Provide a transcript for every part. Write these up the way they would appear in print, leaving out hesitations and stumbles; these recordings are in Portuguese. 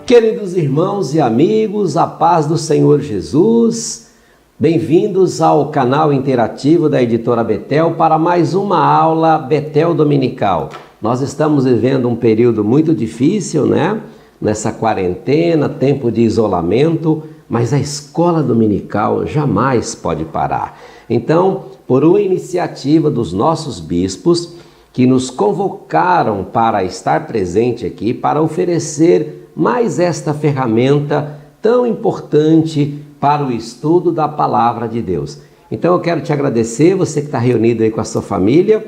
Queridos irmãos e amigos, a paz do Senhor Jesus, bem-vindos ao canal interativo da Editora Betel para mais uma aula Betel Dominical. Nós estamos vivendo um período muito difícil, né? Nessa quarentena, tempo de isolamento, mas a escola dominical jamais pode parar. Então, por uma iniciativa dos nossos bispos, que nos convocaram para estar presente aqui, para oferecer mais esta ferramenta tão importante para o estudo da Palavra de Deus. Então eu quero te agradecer, você que está reunido aí com a sua família,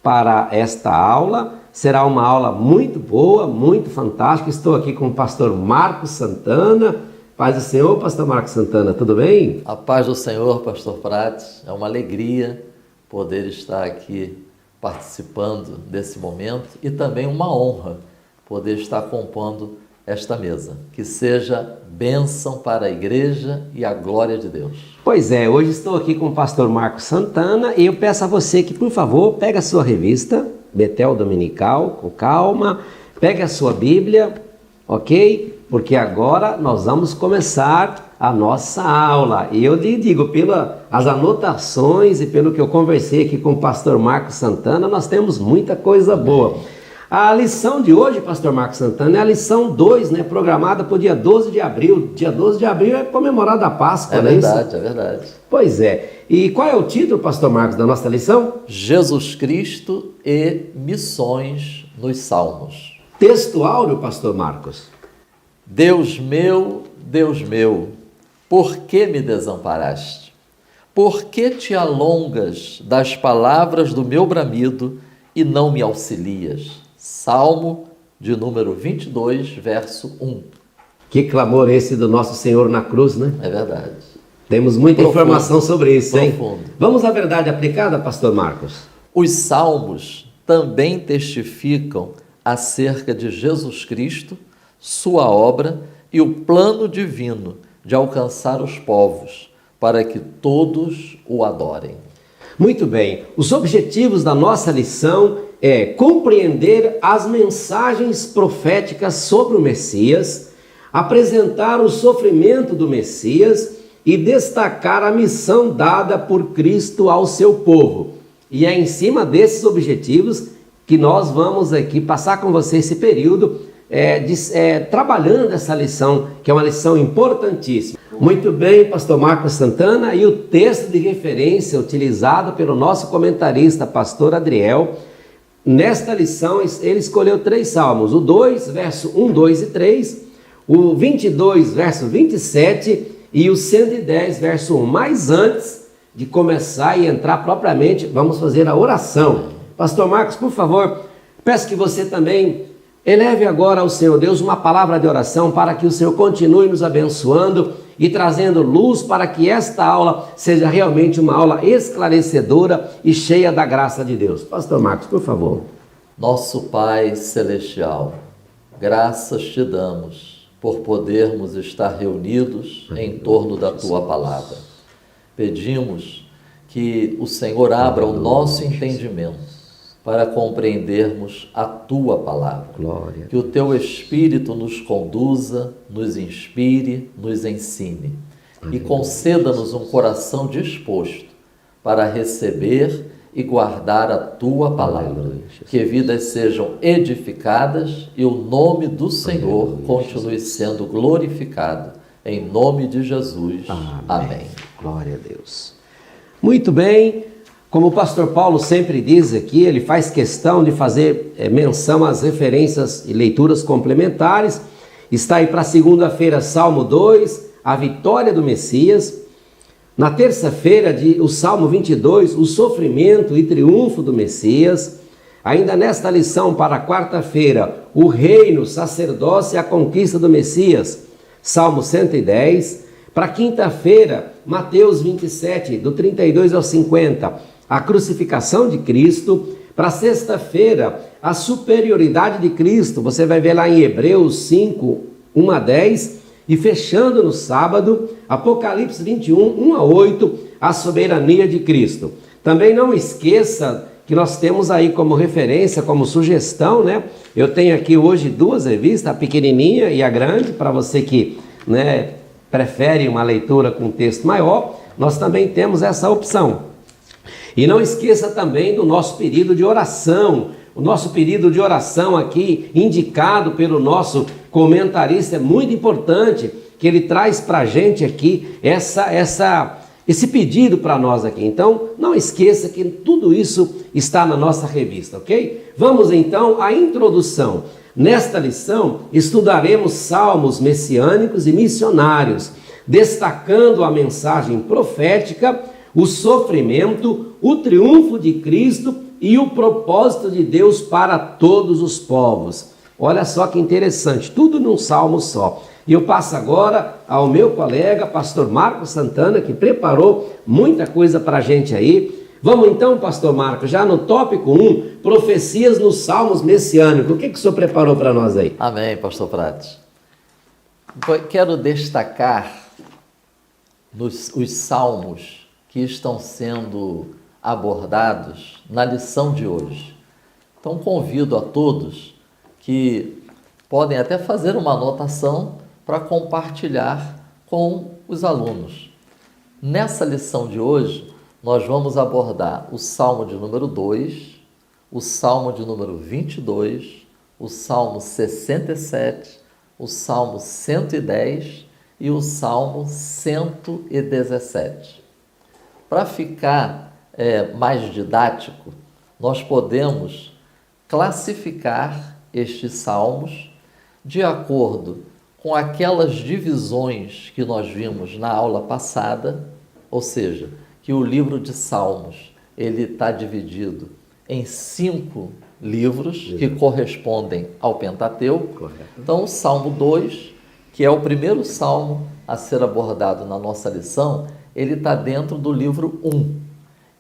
para esta aula. Será uma aula muito boa, muito fantástica. Estou aqui com o pastor Marcos Santana. Paz do Senhor, pastor Marcos Santana, tudo bem? A paz do Senhor, pastor Prates. É uma alegria poder estar aqui participando desse momento e também uma honra poder estar compondo esta mesa, que seja bênção para a igreja e a glória de Deus. Pois é, hoje estou aqui com o pastor Marcos Santana e eu peço a você que, por favor, pegue a sua revista, Betel Dominical, com calma, pegue a sua Bíblia, ok? Porque agora nós vamos começar a nossa aula. E eu lhe digo, pelas anotações e pelo que eu conversei aqui com o pastor Marcos Santana, nós temos muita coisa boa. A lição de hoje, pastor Marcos Santana, é a lição 2, né, programada para o dia 12 de abril. Dia 12 de abril é comemorada a Páscoa, é não é verdade, isso? É verdade. Pois é. E qual é o título, pastor Marcos, da nossa lição? Jesus Cristo e missões nos Salmos. Texto áureo, pastor Marcos. Deus meu, por que me desamparaste? Por que te alongas das palavras do meu bramido e não me auxilias? Salmo de número 22, verso 1. Que clamor esse do nosso Senhor na cruz, né? É verdade. Temos muita informação sobre isso, hein? Profundo. Vamos à verdade aplicada, pastor Marcos? Os salmos também testificam acerca de Jesus Cristo, sua obra e o plano divino de alcançar os povos, para que todos o adorem. Muito bem. Os objetivos da nossa lição é compreender as mensagens proféticas sobre o Messias, apresentar o sofrimento do Messias e destacar a missão dada por Cristo ao seu povo. E é em cima desses objetivos que nós vamos aqui passar com você esse período trabalhando essa lição, que é uma lição importantíssima. Muito bem, pastor Marcos Santana, e o texto de referência utilizado pelo nosso comentarista, pastor Adriel. Nesta lição, ele escolheu 3 salmos, o 2, verso 1, 2 e 3, o 22, verso 27 e o 110, verso 1. Mas antes de começar e entrar propriamente, vamos fazer a oração. Pastor Marcos, por favor, peço que você também eleve agora ao Senhor Deus uma palavra de oração para que o Senhor continue nos abençoando e trazendo luz para que esta aula seja realmente uma aula esclarecedora e cheia da graça de Deus. Pastor Marcos, por favor. Nosso Pai Celestial, graças te damos por podermos estar reunidos em torno da Tua Palavra. Pedimos que o Senhor abra o nosso entendimento para compreendermos a Tua Palavra. Glória. Que o Teu Espírito nos conduza, nos inspire, nos ensine. E conceda-nos um coração disposto para receber e guardar a Tua Palavra. Que vidas sejam edificadas e o nome do Senhor continue sendo glorificado. Em nome de Jesus. Amém. Glória a Deus. Muito bem. Como o pastor Paulo sempre diz aqui, ele faz questão de fazer menção às referências e leituras complementares. Está aí para segunda-feira, Salmo 2, a vitória do Messias. Na terça-feira, o Salmo 22, o sofrimento e triunfo do Messias. Ainda nesta lição, para quarta-feira, o reino, sacerdócio e a conquista do Messias, Salmo 110. Para quinta-feira, Mateus 27, do 32 ao 50, a crucificação de Cristo. Para sexta-feira, a superioridade de Cristo, você vai ver lá em Hebreus 5, 1 a 10, e fechando no sábado, Apocalipse 21, 1 a 8, a soberania de Cristo. Também não esqueça que nós temos aí como referência, como sugestão, né? Eu tenho aqui hoje duas revistas, a pequenininha e a grande, para você que, né, prefere uma leitura com texto maior, nós também temos essa opção. E não esqueça também do nosso período de oração. O nosso período de oração aqui, indicado pelo nosso comentarista, é muito importante, que ele traz para a gente aqui esse pedido para nós aqui. Então, não esqueça que tudo isso está na nossa revista, ok? Vamos então à introdução. Nesta lição, estudaremos salmos messiânicos e missionários, destacando a mensagem profética, o sofrimento, o triunfo de Cristo e o propósito de Deus para todos os povos. Olha só que interessante, tudo num salmo só. E eu passo agora ao meu colega, pastor Marcos Santana, que preparou muita coisa para a gente aí. Vamos então, pastor Marcos, já no tópico 1, profecias nos salmos messiânicos. O que o senhor preparou para nós aí? Amém, pastor Prates. Quero destacar os salmos que estão sendo abordados na lição de hoje. Então, convido a todos que podem até fazer uma anotação para compartilhar com os alunos. Nessa lição de hoje, nós vamos abordar o Salmo de número 2, o Salmo de número 22, o Salmo 67, o Salmo 110 e o Salmo 117. Para ficar mais didático, nós podemos classificar estes salmos de acordo com aquelas divisões que nós vimos na aula passada, ou seja, que o livro de Salmos ele está dividido em 5 livros que correspondem ao Pentateuco. Correto. Então, o Salmo 2, que é o primeiro salmo a ser abordado na nossa lição, ele está dentro do livro 1.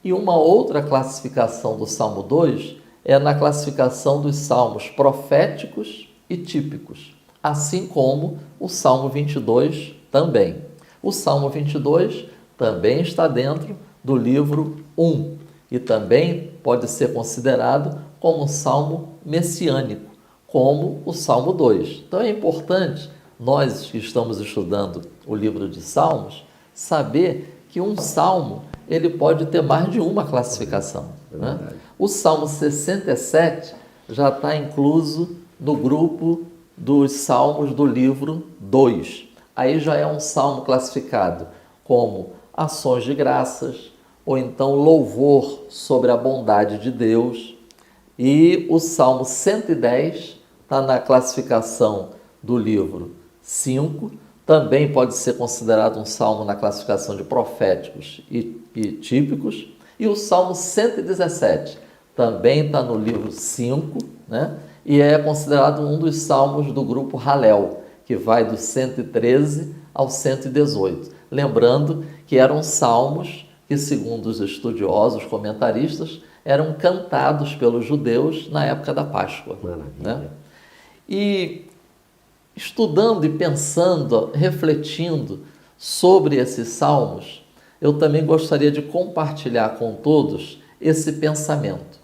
E uma outra classificação do Salmo 2 é na classificação dos salmos proféticos e típicos, assim como o Salmo 22 também. O Salmo 22 também está dentro do livro 1 e também pode ser considerado como um salmo messiânico, como o Salmo 2. Então é importante, nós que estamos estudando o livro de Salmos, saber que um salmo ele pode ter mais de uma classificação. Né? O Salmo 67 já está incluso no grupo dos salmos do livro 2. Aí já é um salmo classificado como ações de graças, ou então louvor sobre a bondade de Deus. E o Salmo 110 está na classificação do livro 5, também pode ser considerado um salmo na classificação de proféticos e típicos. E o Salmo 117 também está no livro 5, né? E é considerado um dos salmos do grupo Halel, que vai do 113 ao 118. Lembrando que eram salmos que, segundo os estudiosos, comentaristas, eram cantados pelos judeus na época da Páscoa. Né? E estudando e pensando, refletindo sobre esses salmos, eu também gostaria de compartilhar com todos esse pensamento.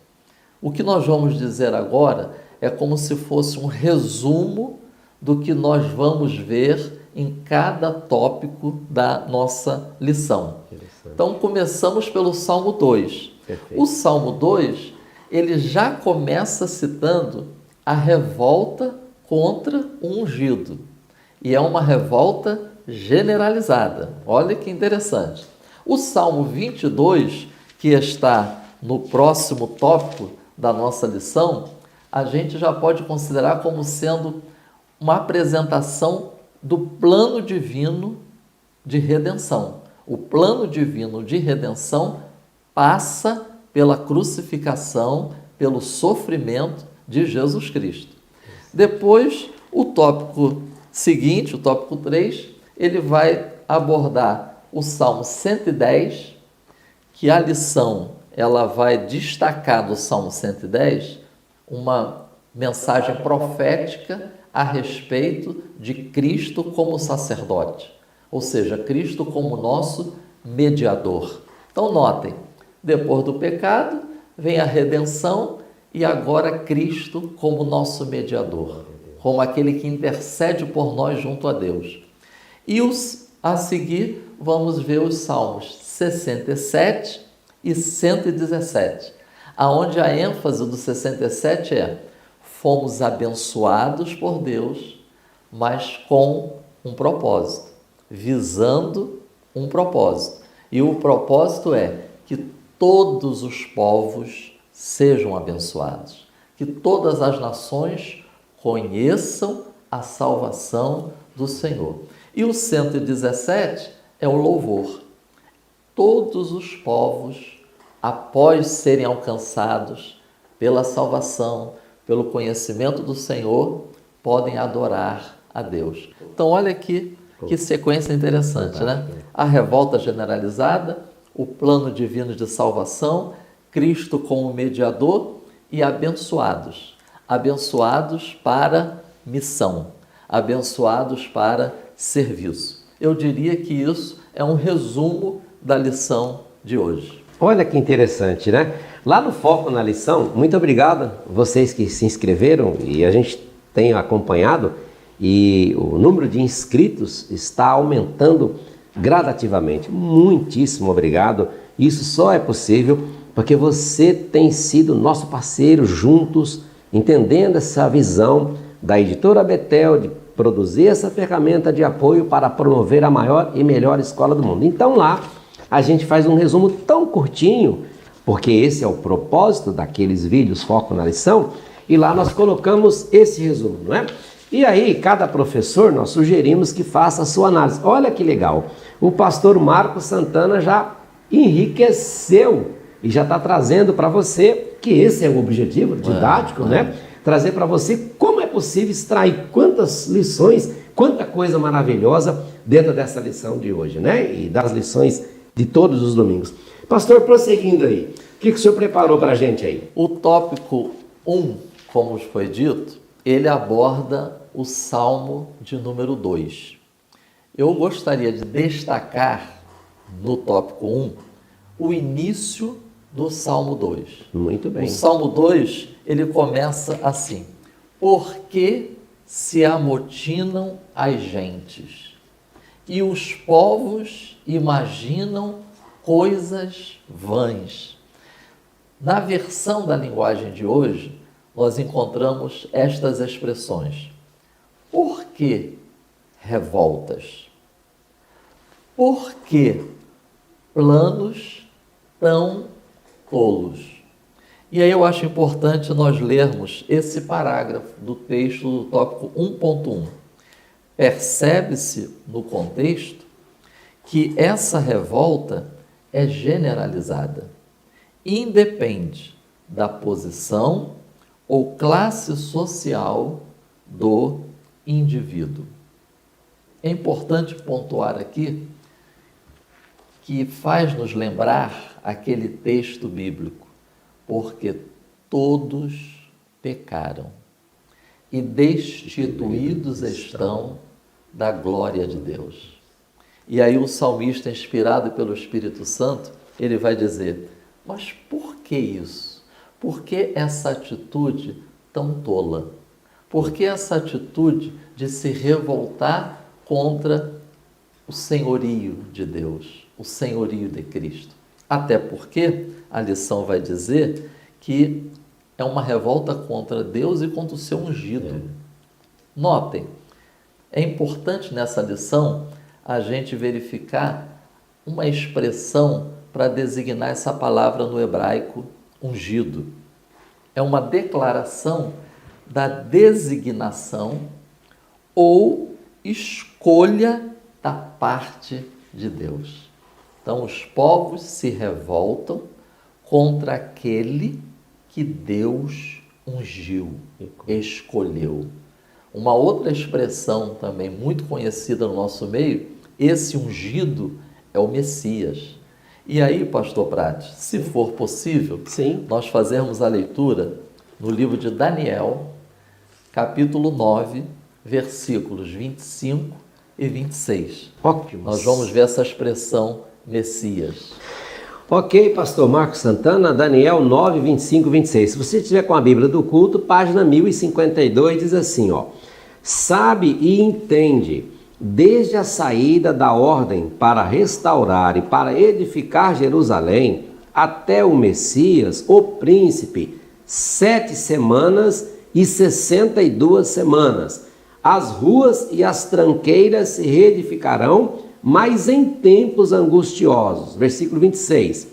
O que nós vamos dizer agora é como se fosse um resumo do que nós vamos ver em cada tópico da nossa lição. Então, começamos pelo Salmo 2. Perfeito. O Salmo 2, ele já começa citando a revolta contra o ungido. E é uma revolta generalizada. Olha que interessante. O Salmo 22, que está no próximo tópico da nossa lição, a gente já pode considerar como sendo uma apresentação do plano divino de redenção. O plano divino de redenção passa pela crucificação, pelo sofrimento de Jesus Cristo. Depois, o tópico seguinte, o tópico 3, ele vai abordar o Salmo 110, que a lição ela vai destacar no Salmo 110 uma mensagem profética a respeito de Cristo como sacerdote, ou seja, Cristo como nosso mediador. Então notem, depois do pecado vem a redenção e agora Cristo como nosso mediador, como aquele que intercede por nós junto a Deus. E a seguir vamos ver os Salmos 67 e 117, aonde a ênfase do 67 é: fomos abençoados por Deus, mas com um propósito, visando um propósito. E o propósito é que todos os povos sejam abençoados, que todas as nações conheçam a salvação do Senhor. E o 117 é o louvor. Todos os povos, após serem alcançados pela salvação, pelo conhecimento do Senhor, podem adorar a Deus. Então, olha aqui que sequência interessante, né? A revolta generalizada, o plano divino de salvação, Cristo como mediador e abençoados. Abençoados para missão, abençoados para serviço. Eu diria que isso é um resumo da lição de hoje. Olha que interessante, né? Lá no Foco na Lição, muito obrigado vocês que se inscreveram e a gente tem acompanhado, e o número de inscritos está aumentando gradativamente. Muitíssimo obrigado. Isso só é possível porque você tem sido nosso parceiro juntos, entendendo essa visão da editora Betel de produzir essa ferramenta de apoio para promover a maior e melhor escola do mundo. Então lá a gente faz um resumo tão curtinho, porque esse é o propósito daqueles vídeos Foco na Lição, e lá nós colocamos esse resumo, não é? E aí, cada professor, nós sugerimos que faça a sua análise. Olha que legal, o pastor Marcos Santana já enriqueceu e já está trazendo para você, que esse é o objetivo didático, né? Trazer para você como é possível extrair quantas lições, quanta coisa maravilhosa dentro dessa lição de hoje, né? E das lições de todos os domingos. Pastor, prosseguindo aí, o que o senhor preparou para a gente aí? O tópico 1, como foi dito, ele aborda o Salmo de número 2. Eu gostaria de destacar no tópico 1 o início do Salmo 2. Muito bem. O Salmo 2, ele começa assim: por que se amotinam as gentes e os povos imaginam coisas vãs? Na versão da linguagem de hoje, nós encontramos estas expressões: por que revoltas? Por que planos tão tolos? E aí eu acho importante nós lermos esse parágrafo do texto do tópico 1.1. Percebe-se no contexto que essa revolta é generalizada, independe da posição ou classe social do indivíduo. É importante pontuar aqui que faz nos lembrar aquele texto bíblico: porque todos pecaram e destituídos estão da glória de Deus. E aí o salmista, inspirado pelo Espírito Santo, ele vai dizer: mas por que isso? Por que essa atitude tão tola? Por que essa atitude de se revoltar contra o senhorio de Deus, o senhorio de Cristo? Até porque a lição vai dizer que é uma revolta contra Deus e contra o seu ungido. Notem, é importante nessa lição a gente verificar uma expressão para designar essa palavra no hebraico, ungido. É uma declaração da designação ou escolha da parte de Deus. Então, os povos se revoltam contra aquele que Deus ungiu, escolheu. Uma outra expressão também muito conhecida no nosso meio, esse ungido é o Messias. E aí, pastor Prati, se for possível, sim, nós fazermos a leitura no livro de Daniel, capítulo 9, versículos 25 e 26. Ótimo. Nós vamos ver essa expressão Messias. Ok, pastor Marcos Santana, Daniel 9, 25, 26. Se você estiver com a Bíblia do culto, página 1052, diz assim, ó. Sabe e entende, desde a saída da ordem para restaurar e para edificar Jerusalém, até o Messias, o príncipe, 7 semanas e 62 semanas. As ruas e as tranqueiras se reedificarão, mas em tempos angustiosos. Versículo 26.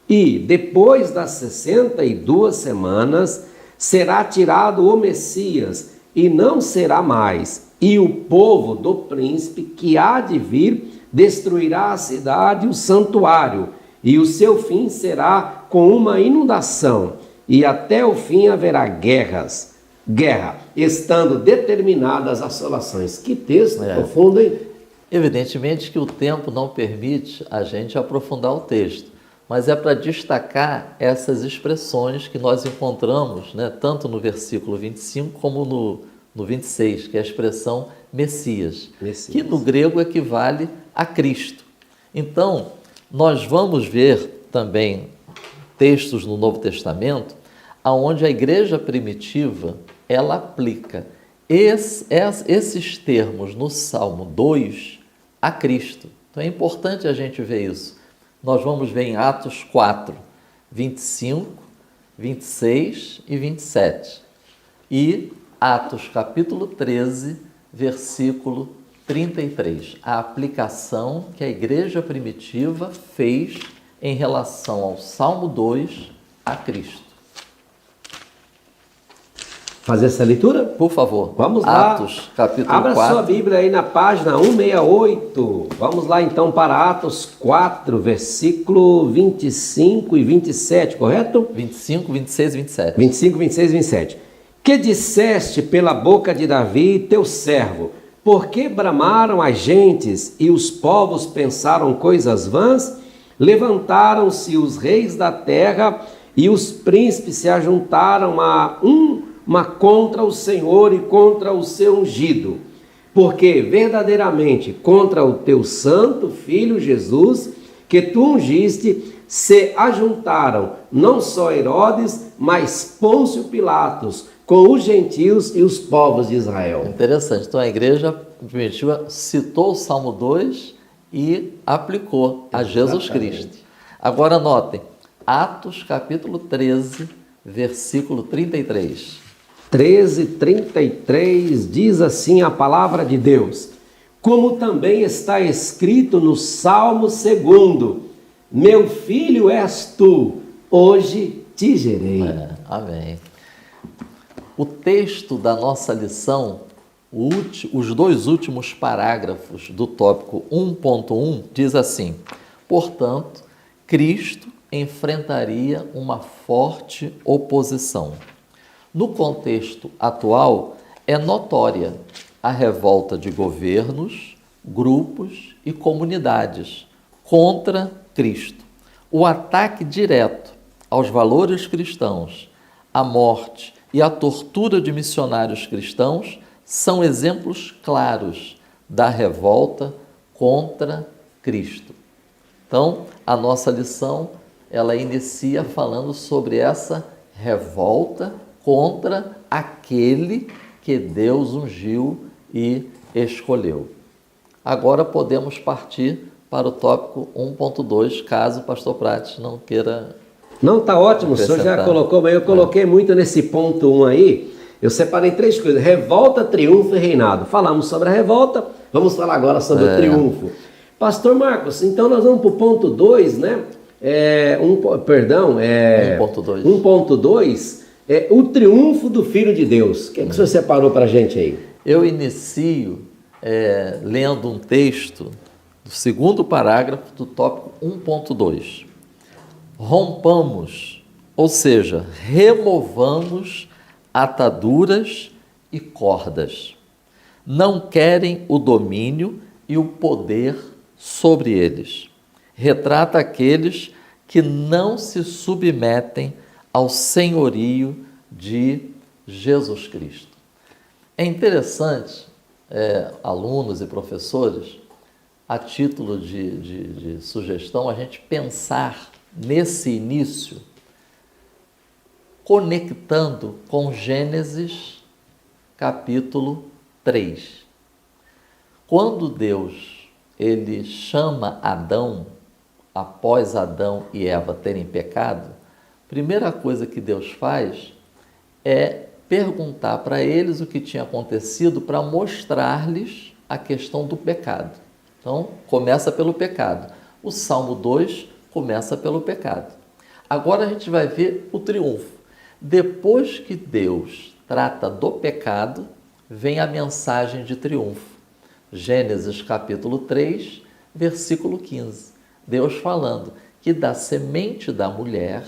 E depois das 62 semanas, será tirado o Messias, e não será mais. E o povo do príncipe que há de vir destruirá a cidade e o santuário, e o seu fim será com uma inundação, e até o fim haverá guerra, estando determinadas assolações. Que texto profundo, hein? Evidentemente que o tempo não permite a gente aprofundar o texto, mas é para destacar essas expressões que nós encontramos, né, tanto no versículo 25 como no 26, que é a expressão Messias, que no grego equivale a Cristo. Então, nós vamos ver também textos no Novo Testamento onde a igreja primitiva ela aplica esses termos no Salmo 2 a Cristo. Então é importante a gente ver isso. Nós vamos ver em Atos 4, 25, 26 e 27. E Atos capítulo 13, versículo 33. A aplicação que a igreja primitiva fez em relação ao Salmo 2 a Cristo. Fazer essa leitura? Por favor. Vamos lá. Atos, capítulo Abra 4. sua Bíblia aí na página 168. Vamos lá então para Atos 4, versículo 25 e 27, correto? 25, 26 e 27. 25, 26 e 27. Que disseste pela boca de Davi, teu servo, por que bramaram as gentes e os povos pensaram coisas vãs? Levantaram-se os reis da terra e os príncipes se ajuntaram a uma contra o Senhor e contra o seu ungido, porque verdadeiramente contra o teu santo filho Jesus, que tu ungiste, se ajuntaram não só Herodes, mas Pôncio Pilatos, com os gentios e os povos de Israel. Interessante. Então a igreja primitiva citou o Salmo 2 e aplicou a Jesus Cristo. Agora notem, Atos capítulo 13, versículo 33. 13:33 diz assim a palavra de Deus, como também está escrito no Salmo 2: meu filho és tu, hoje te gerei. Amém. O texto da nossa lição, os dois últimos parágrafos do tópico 1.1 diz assim: portanto, Cristo enfrentaria uma forte oposição. No contexto atual, é notória a revolta de governos, grupos e comunidades contra Cristo. O ataque direto aos valores cristãos, a morte e a tortura de missionários cristãos são exemplos claros da revolta contra Cristo. Então, a nossa lição, ela inicia falando sobre essa revolta contra aquele que Deus ungiu e escolheu. Agora podemos partir para o tópico 1.2, caso o pastor Prates não queira... Não, tá ótimo, o senhor já colocou, mas eu coloquei muito nesse ponto 1 aí. Eu separei 3 coisas: revolta, triunfo e reinado. Falamos sobre a revolta, vamos falar agora sobre o triunfo. Pastor Marcos, então nós vamos para o ponto 2, né? 1.2. O triunfo do Filho de Deus. O que é que o senhor separou para a gente aí? Eu inicio lendo um texto do segundo parágrafo do tópico 1.2. Rompamos, ou seja, removamos ataduras e cordas. Não querem o domínio e o poder sobre eles. Retrata aqueles que não se submetem ao senhorio de Jesus Cristo. É interessante, alunos e professores, a título de sugestão, a gente pensar nesse início, conectando com Gênesis capítulo 3. Quando Deus ele chama Adão, após Adão e Eva terem pecado, a primeira coisa que Deus faz é perguntar para eles o que tinha acontecido para mostrar-lhes a questão do pecado. Então, começa pelo pecado. O Salmo 2 começa pelo pecado. Agora a gente vai ver o triunfo. Depois que Deus trata do pecado, vem a mensagem de triunfo. Gênesis capítulo 3, versículo 15. Deus falando que da semente da mulher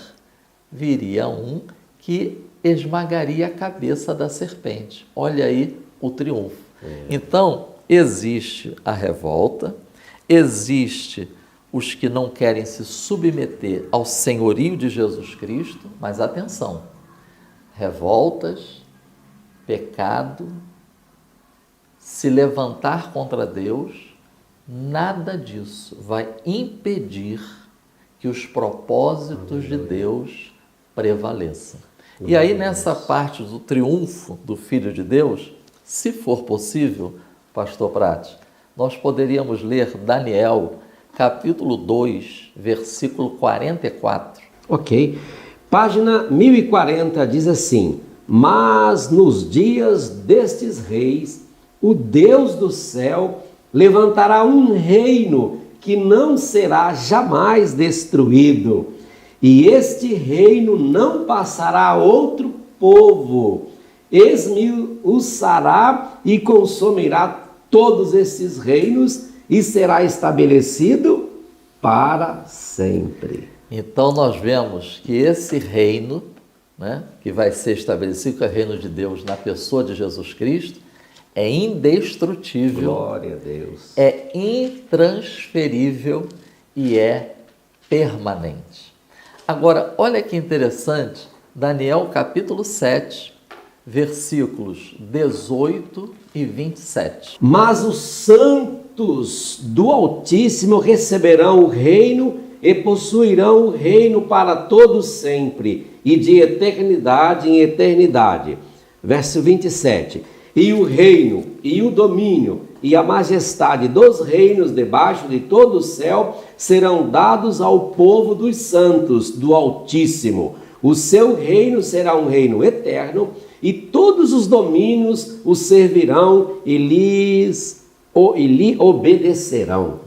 viria um que esmagaria a cabeça da serpente. Olha aí o triunfo. Então, existe a revolta, existe os que não querem se submeter ao senhorio de Jesus Cristo, mas atenção, revoltas, pecado, se levantar contra Deus, nada disso vai impedir que os propósitos de Deus prevaleçam. E aí, nessa parte do triunfo do Filho de Deus, se for possível, Pastor Prati, nós poderíamos ler Daniel, capítulo 2, versículo 44. Ok. Página 1040 diz assim: mas nos dias destes reis, o Deus do céu levantará um reino que não será jamais destruído, e este reino não passará a outro povo, esmiuçará e consumirá todos esses reinos e será estabelecido para sempre. Então nós vemos que esse reino, né, que vai ser estabelecido, que é o reino de Deus na pessoa de Jesus Cristo, é indestrutível, glória a Deus, é intransferível e é permanente. Agora, olha que interessante, Daniel capítulo 7, versículos 18 e 27. Mas os santos do Altíssimo receberão o reino e possuirão o reino para todo sempre e de eternidade em eternidade. Verso 27. E o reino, e o domínio, e a majestade dos reinos debaixo de todo o céu serão dados ao povo dos santos do Altíssimo. O seu reino será um reino eterno, e todos os domínios o servirão e lhe obedecerão.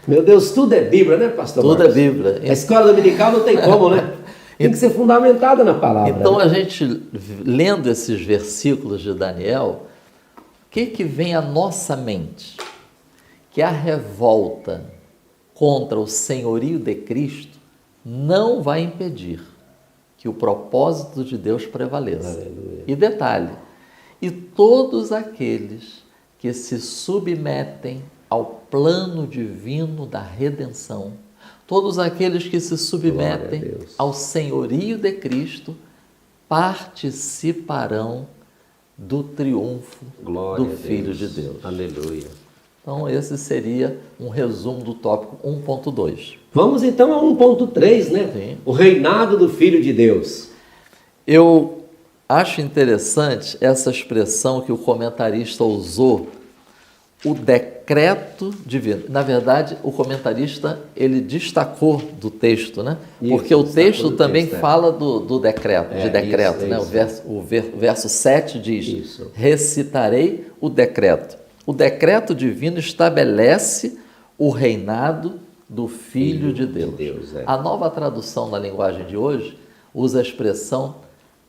Meu Deus, tudo é Bíblia, né, pastor? Tudo Marcos? é Bíblia. A escola dominical não tem como, né? Tem que ser fundamentada na palavra. Então, né? a gente, lendo esses versículos de Daniel, o que vem à nossa mente? Que a revolta contra o senhorio de Cristo não vai impedir que o propósito de Deus prevaleça. Aleluia. E detalhe, e todos aqueles que se submetem ao plano divino da redenção, todos aqueles que se submetem ao senhorio de Cristo, participarão do triunfo do Filho de Deus. Aleluia. Então, esse seria um resumo do tópico 1.2. Vamos então a 1.3, né? Sim. O reinado do Filho de Deus. Eu acho interessante essa expressão que o comentarista usou, o decreto divino. Na verdade, o comentarista, ele destacou do texto, né? Isso, porque o texto também texto, fala do decreto, de decreto, isso, né? isso. O verso 7 diz, Isso. recitarei o decreto. O decreto divino estabelece o reinado do Filho de Deus. É. A nova tradução na linguagem de hoje usa a expressão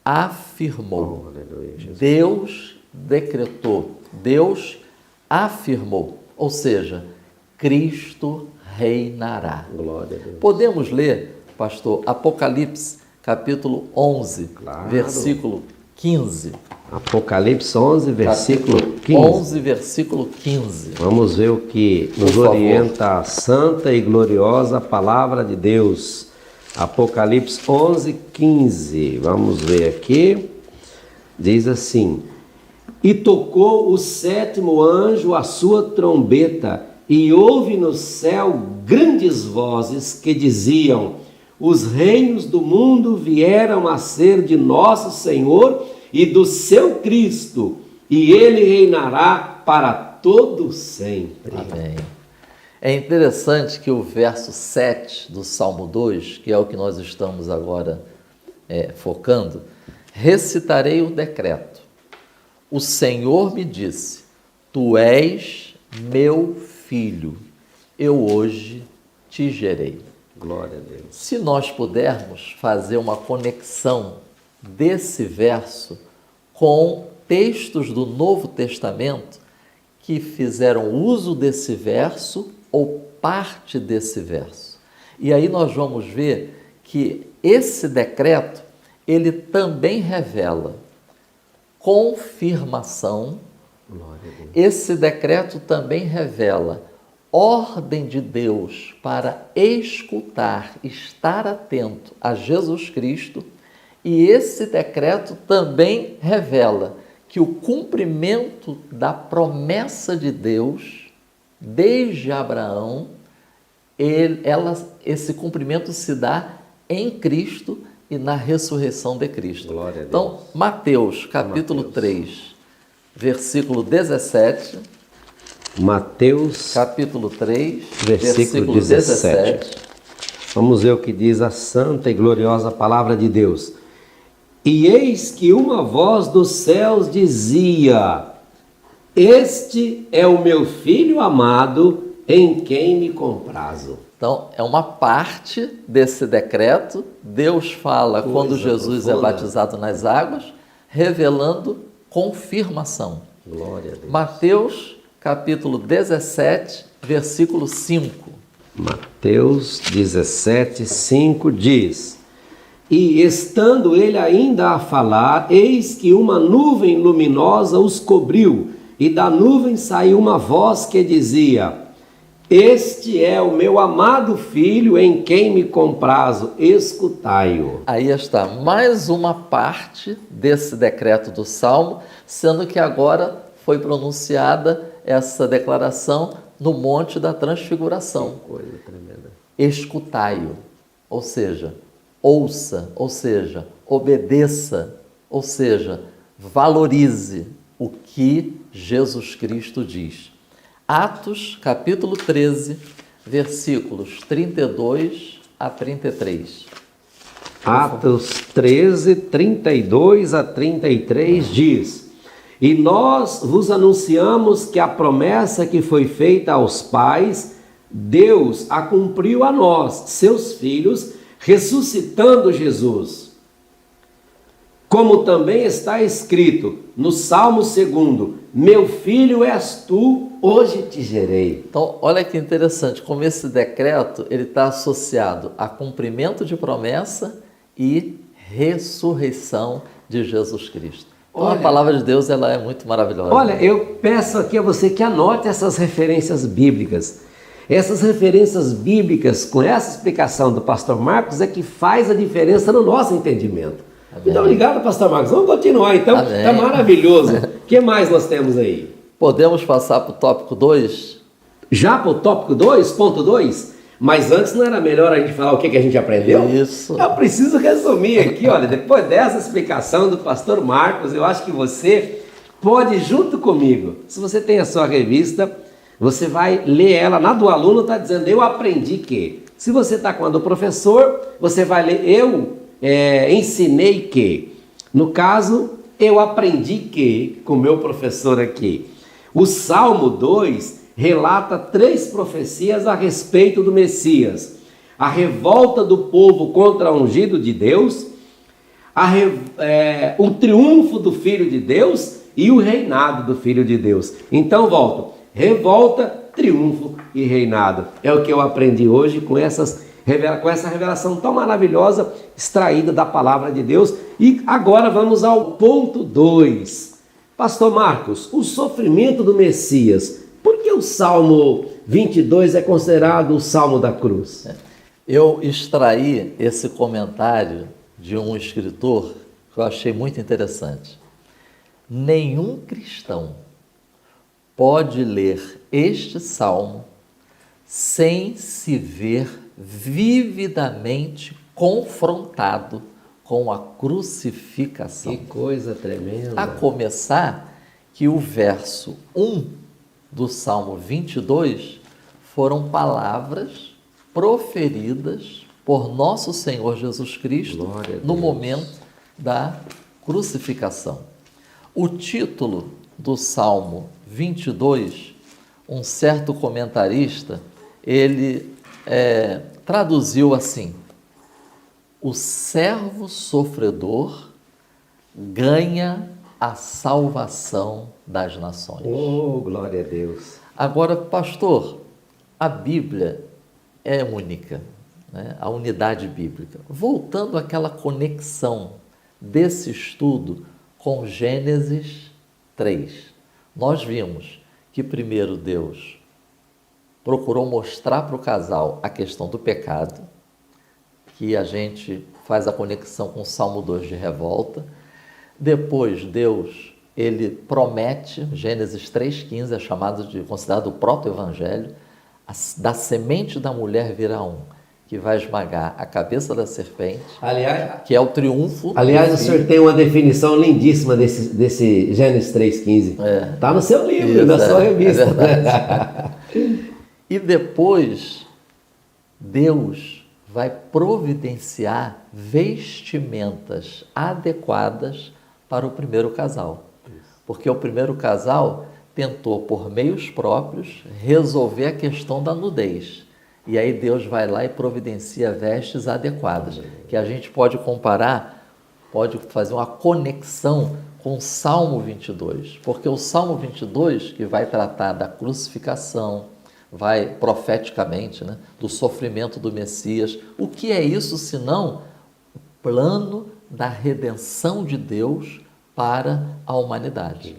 afirmou. Aleluia, Jesus. Deus decretou, Deus afirmou, ou seja, Cristo reinará. Glória a Deus. Podemos ler, pastor, Apocalipse, capítulo 11, Claro. versículo 15. Apocalipse 11, versículo Capítulo 15. 11, versículo 15. Vamos ver o que nos Por favor. orienta a santa e gloriosa palavra de Deus. Apocalipse 11, 15. Vamos ver aqui. Diz assim: e tocou o sétimo anjo a sua trombeta, e houve no céu grandes vozes que diziam: os reinos do mundo vieram a ser de nosso Senhor e do seu Cristo, e ele reinará para todo sempre. Amém. É interessante que o verso 7 do Salmo 2, que é o que nós estamos agora focando, recitarei o decreto. O Senhor me disse, tu és meu filho, eu hoje te gerei. Glória a Deus. Se nós pudermos fazer uma conexão desse verso com textos do Novo Testamento que fizeram uso desse verso ou parte desse verso. E aí nós vamos ver que esse decreto, ele também revela confirmação. Glória a Deus. Esse decreto também revela ordem de Deus para escutar, estar atento a Jesus Cristo, e esse decreto também revela que o cumprimento da promessa de Deus, desde Abraão, esse cumprimento se dá em Cristo e na ressurreição de Cristo. Glória a Deus. Então, Mateus, capítulo 3, versículo 17... Mateus, capítulo 3, versículo 17. Vamos ver o que diz a santa e gloriosa palavra de Deus. E eis que uma voz dos céus dizia, este é o meu filho amado, em quem me comprazo. Então, é uma parte desse decreto. Deus fala quando Jesus é batizado nas águas, revelando confirmação. Glória a Deus. Mateus, capítulo 17, versículo 5. Mateus 17, 5 diz, e estando ele ainda a falar, eis que uma nuvem luminosa os cobriu, e da nuvem saiu uma voz que dizia, este é o meu amado filho, em quem me comprazo, escutai-o. Aí está mais uma parte desse decreto do Salmo, sendo que agora foi pronunciada essa declaração no Monte da Transfiguração. Que coisa tremenda. Escutai-o, ou seja, ouça, ou seja, obedeça, ou seja, valorize o que Jesus Cristo diz. Atos, capítulo 13, versículos 32 a 33. Atos 13, 32 a 33 diz, e nós vos anunciamos que a promessa que foi feita aos pais, Deus a cumpriu a nós, seus filhos, ressuscitando Jesus. Como também está escrito no Salmo 2, meu filho és tu, hoje te gerei. Então, olha que interessante, como esse decreto ele está associado a cumprimento de promessa e ressurreição de Jesus Cristo. Então, a palavra de Deus ela é muito maravilhosa. Olha, eu peço aqui a você que anote essas referências bíblicas. Essas referências bíblicas, com essa explicação do pastor Marcos, é que faz a diferença no nosso entendimento. Amém. Então, obrigado, pastor Marcos. Vamos continuar, então. Está maravilhoso. O que mais nós temos aí? Podemos passar para o tópico 2? Já para o tópico 2, ponto 2? Mas antes não era melhor a gente falar o que a gente aprendeu? Isso. Eu preciso resumir aqui, olha, depois dessa explicação do pastor Marcos, eu acho que você pode, junto comigo, se você tem a sua revista, você vai ler ela, na do aluno está dizendo, eu aprendi que. Se você está com a do professor, você vai ler, eu ensinei que. No caso, eu aprendi que, com o meu professor aqui. O Salmo 2 relata 3 profecias a respeito do Messias. A revolta do povo contra o ungido de Deus, o triunfo do Filho de Deus e o reinado do Filho de Deus. Então volto, revolta, triunfo e reinado. É o que eu aprendi hoje com essa revelação tão maravilhosa extraída da palavra de Deus. E agora vamos ao ponto 2. Pastor Marcos, o sofrimento do Messias. Por que o Salmo 22 é considerado o Salmo da Cruz? Eu extraí esse comentário de um escritor que eu achei muito interessante. Nenhum cristão pode ler este salmo sem se ver vividamente confrontado com a crucificação. Que coisa tremenda. A começar que o verso 1 do Salmo 22 foram palavras proferidas por nosso Senhor Jesus Cristo no momento da crucificação. O título do Salmo 22, um certo comentarista, ele traduziu assim: o servo sofredor ganha a salvação das nações. Oh, glória a Deus. Agora, pastor, a Bíblia é única, né? A unidade bíblica. Voltando àquela conexão desse estudo com Gênesis 3, nós vimos que primeiro Deus procurou mostrar para o casal a questão do pecado, que a gente faz a conexão com o Salmo 2 de revolta. Depois Deus, ele promete, Gênesis 3,15 é chamado de, considerado o proto-evangelho, da semente da mulher virá um, que vai esmagar a cabeça da serpente, Aliás, que é o triunfo. o senhor tem uma definição lindíssima desse Gênesis 3,15. Está no seu livro, Isso, na sua revista. É verdade. E depois, Deus vai providenciar vestimentas adequadas para o primeiro casal. Porque o primeiro casal tentou, por meios próprios, resolver a questão da nudez. E aí Deus vai lá e providencia vestes adequadas, que a gente pode comparar, pode fazer uma conexão com o Salmo 22. Porque o Salmo 22, que vai tratar da crucificação, vai profeticamente, né, do sofrimento do Messias. O que é isso senão o plano da redenção de Deus para a humanidade?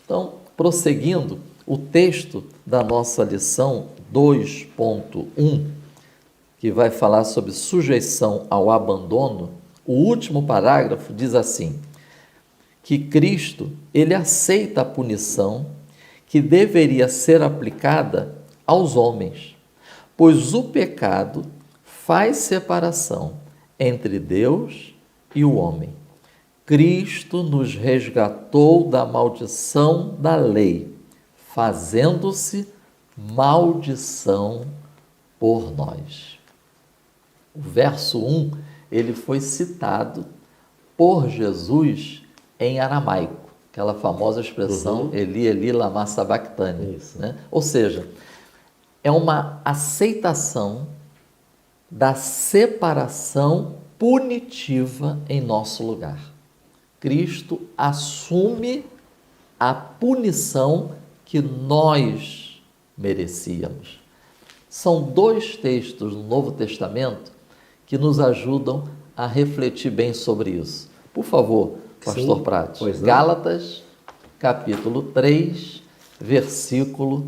Então, prosseguindo, o texto da nossa lição 2.1, que vai falar sobre sujeição ao abandono, o último parágrafo diz assim, que Cristo, ele aceita a punição que deveria ser aplicada aos homens, pois o pecado faz separação entre Deus e o homem. Cristo nos resgatou da maldição da lei, fazendo-se maldição por nós. O verso 1, ele foi citado por Jesus em aramaico, aquela famosa expressão, Eli, Eli, lama sabachthani, né? Ou seja, é uma aceitação da separação punitiva em nosso lugar. Cristo assume a punição que nós merecíamos. São dois textos do Novo Testamento que nos ajudam a refletir bem sobre isso. Por favor, pastor Prati, Gálatas, capítulo 3, versículo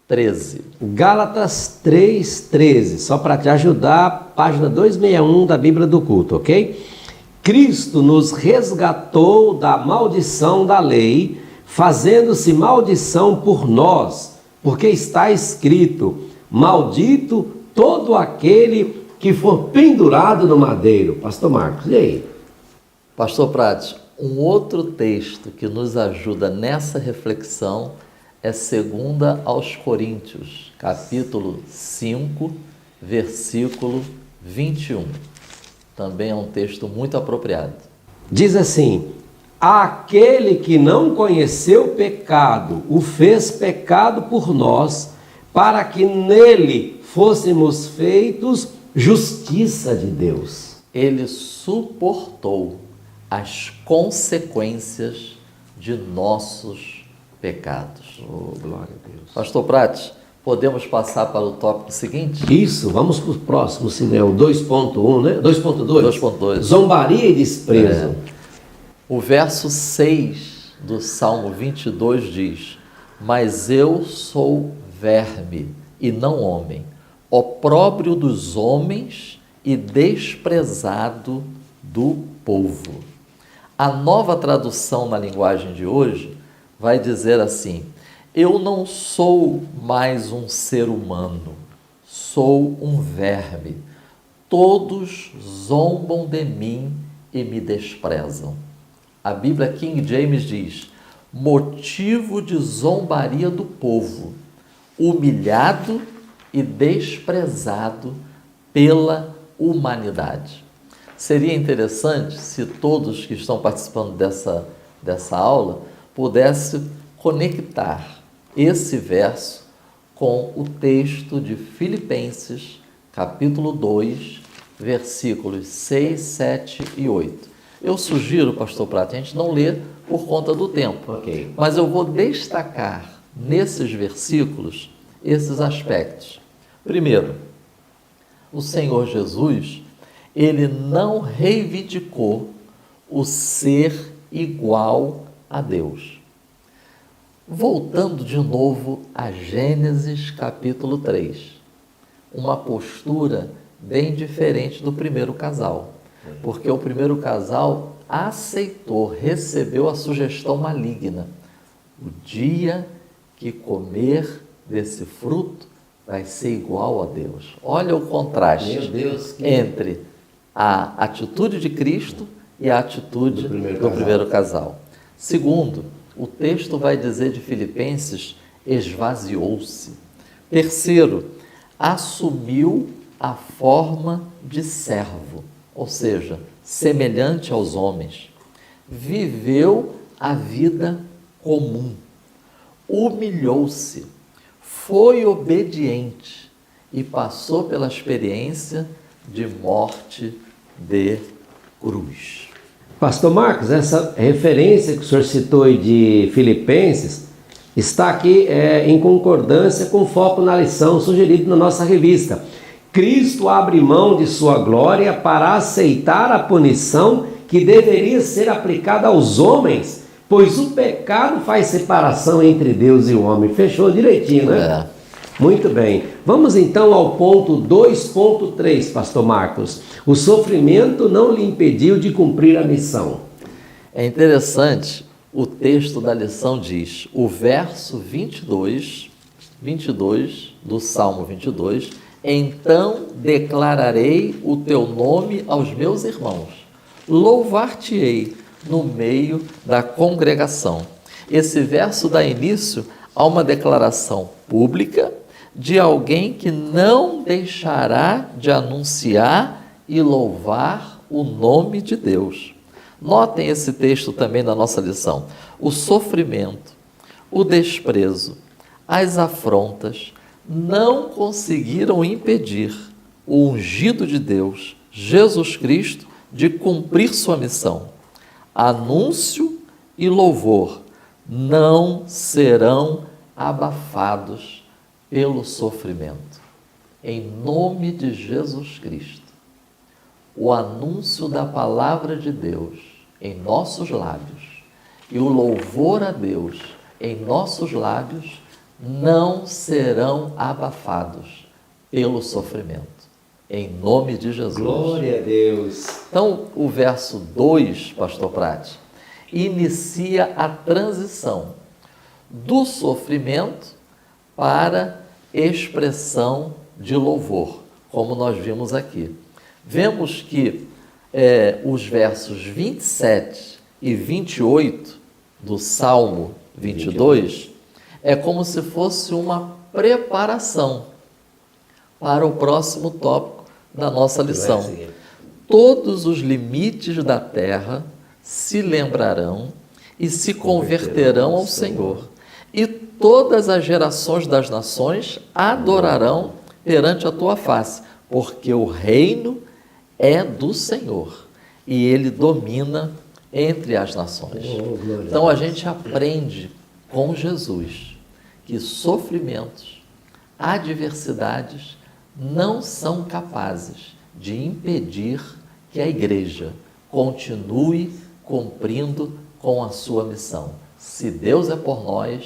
13. Gálatas 3:13, só para te ajudar, página 261 da Bíblia do Culto, ok? Cristo nos resgatou da maldição da lei, fazendo-se maldição por nós, porque está escrito, maldito todo aquele que for pendurado no madeiro. Pastor Marcos, e aí? Pastor Prati, um outro texto que nos ajuda nessa reflexão é 2 aos Coríntios, capítulo 5, versículo 21. Também é um texto muito apropriado. Diz assim, aquele que não conheceu o pecado, o fez pecado por nós, para que nele fôssemos feitos justiça de Deus. Ele suportou as consequências de nossos pecados. Oh, glória a Deus. Pastor Prati, podemos passar para o tópico seguinte? Isso, vamos para o próximo, Sinel, 2.1, né? 2.2. 2.2. Zombaria e desprezo. O verso 6 do Salmo 22 diz, mas eu sou verme e não homem, opróbrio dos homens e desprezado do povo. A nova tradução na linguagem de hoje vai dizer assim, eu não sou mais um ser humano, sou um verme, todos zombam de mim e me desprezam. A Bíblia King James diz: motivo de zombaria do povo, humilhado e desprezado pela humanidade. Seria interessante se todos que estão participando dessa aula pudessem conectar esse verso com o texto de Filipenses, capítulo 2, versículos 6, 7 e 8. Eu sugiro, pastor Prata, a gente não ler por conta do tempo, Ok. mas eu vou destacar nesses versículos esses aspectos. Primeiro, o Senhor Jesus, ele não reivindicou o ser igual a Deus. Voltando de novo a Gênesis capítulo 3, uma postura bem diferente do primeiro casal, porque o primeiro casal aceitou, recebeu a sugestão maligna: o dia que comer desse fruto vai ser igual a Deus. Olha o contraste Meu Deus, entre a atitude de Cristo e a atitude do primeiro casal. Segundo, o texto vai dizer de Filipenses: esvaziou-se. Terceiro, assumiu a forma de servo, ou seja, semelhante aos homens. Viveu a vida comum, humilhou-se, foi obediente e passou pela experiência de morte de cruz. Pastor Marcos, essa referência que o senhor citou aí de Filipenses está aqui em concordância com o foco na lição sugerido na nossa revista. Cristo abre mão de sua glória para aceitar a punição que deveria ser aplicada aos homens, pois o pecado faz separação entre Deus e o homem. Fechou direitinho, né? Muito bem. Vamos então ao ponto 2.3, pastor Marcos. O sofrimento não lhe impediu de cumprir a missão. É interessante, o texto da lição diz, o verso 22 do Salmo 22, então declararei o teu nome aos meus irmãos, louvar-te-ei no meio da congregação. Esse verso dá início a uma declaração pública de alguém que não deixará de anunciar e louvar o nome de Deus. Notem esse texto também na nossa lição. O sofrimento, o desprezo, as afrontas não conseguiram impedir o ungido de Deus, Jesus Cristo, de cumprir sua missão. Anúncio e louvor não serão abafados pelo sofrimento. Em nome de Jesus Cristo, o anúncio da palavra de Deus em nossos lábios e o louvor a Deus em nossos lábios não serão abafados pelo sofrimento. Em nome de Jesus. Glória a Deus. Então, o verso 2, pastor Prati, inicia a transição do sofrimento para expressão de louvor, como nós vimos aqui. Vemos que os versos 27 e 28 do Salmo 22 é como se fosse uma preparação para o próximo tópico da nossa lição. Todos os limites da terra se lembrarão e se converterão ao Senhor, e todas as gerações das nações adorarão perante a tua face, porque o reino é do Senhor e ele domina entre as nações. Então a gente aprende com Jesus que sofrimentos, adversidades não são capazes de impedir que a igreja continue cumprindo com a sua missão. Se Deus é por nós,